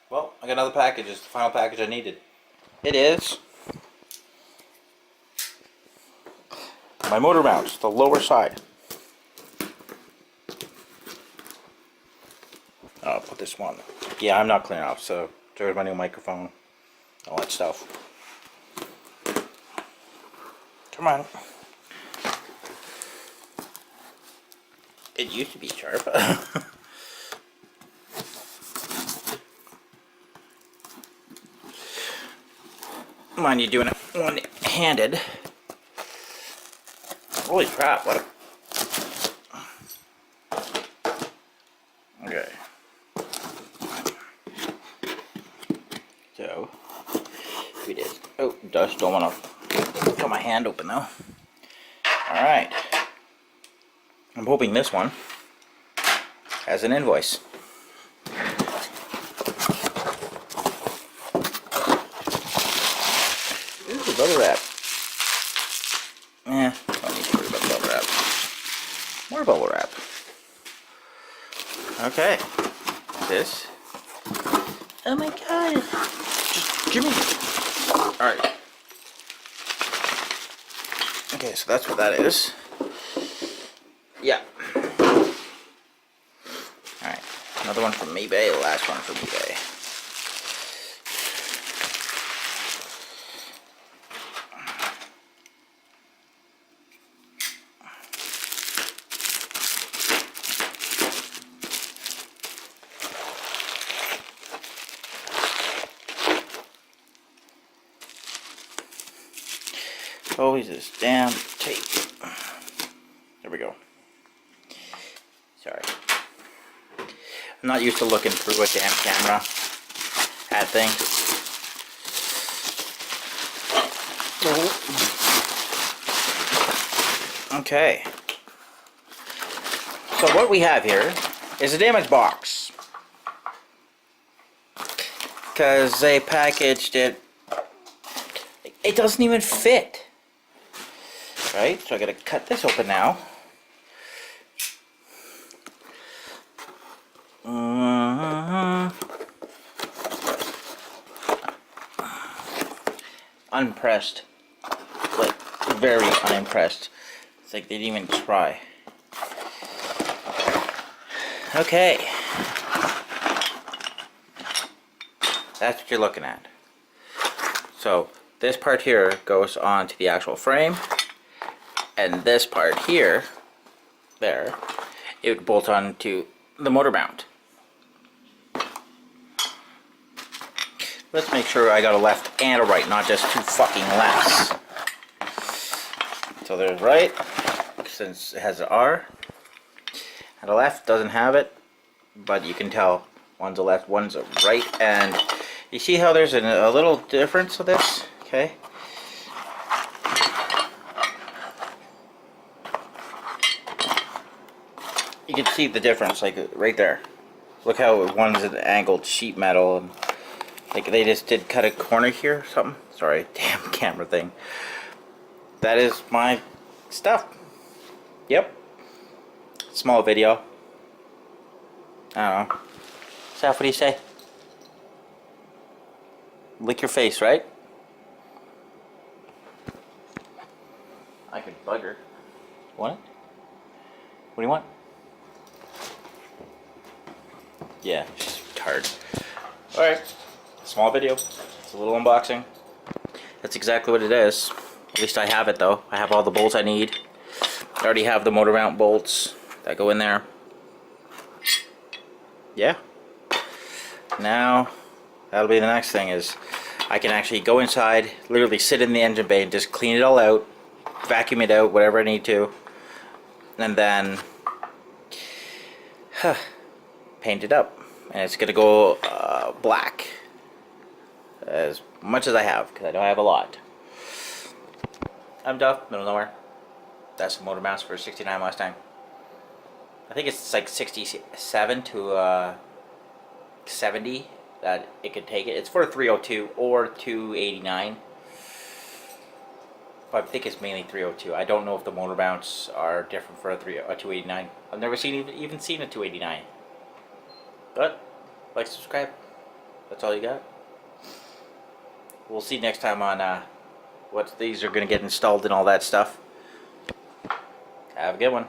Well, I got another package. It's the final package I needed. It is my motor mounts, the lower side. I'll put this one. Yeah, I'm not cleaning off, so there's my new microphone. All that stuff. Come on. It used to be sharp. Mind you doing it one-handed. Holy crap, what a... Okay. So, we did. Oh, dust, don't want to cut my hand open though. Alright. I'm hoping this one has an invoice. Ooh, bubble wrap. Don't need to worry about bubble wrap. More bubble wrap. Okay. This. Oh my god. Just give me. Alright. Okay, so that's what that is. Yeah. Alright. Another one from eBay. The last one from eBay. Always this damn tape. There we go. Sorry. I'm not used to looking through a damn camera at things. Okay. So what we have here is a damaged box. Because they packaged it. It doesn't even fit. Right, so I gotta cut this open now. Unpressed, like very unimpressed. It's like they didn't even try. Okay, that's what you're looking at. So this part here goes on to the actual frame. And this part here, there, it would bolt on to the motor mount. Let's make sure I got a left and a right, not just two fucking lefts. So there's right, since it has an R. And the left doesn't have it, but you can tell one's a left, one's a right. And you see how there's a little difference with this? Okay. You can see the difference, like right there. Look how one's an angled sheet metal, and like they just did cut a corner here or something. Sorry, damn camera thing. That is my stuff. Yep. Small video. I don't know. Saf, what do you say? Lick your face, right? I could bug her. Want it? What do you want? Yeah, she's tired. Alright, small video. It's a little unboxing. That's exactly what it is. At least I have it though. I have all the bolts I need. I already have the motor mount bolts that go in there. Yeah. Now, that'll be the next thing is I can actually go inside, literally sit in the engine bay and just clean it all out, vacuum it out, whatever I need to, and then paint it up. And it's gonna go black as much as I have, because I know I have a lot. I'm Duff, middle of nowhere. That's the motor mounts for a 69 Mustang. I think it's like 67 to 70 that it could take it. It's for a 302 or 289. But I think it's mainly 302. I don't know if the motor mounts are different for a 289. I've never even seen a 289. But, like, subscribe. That's all you got? We'll see next time on what these are going to get installed and all that stuff. Have a good one.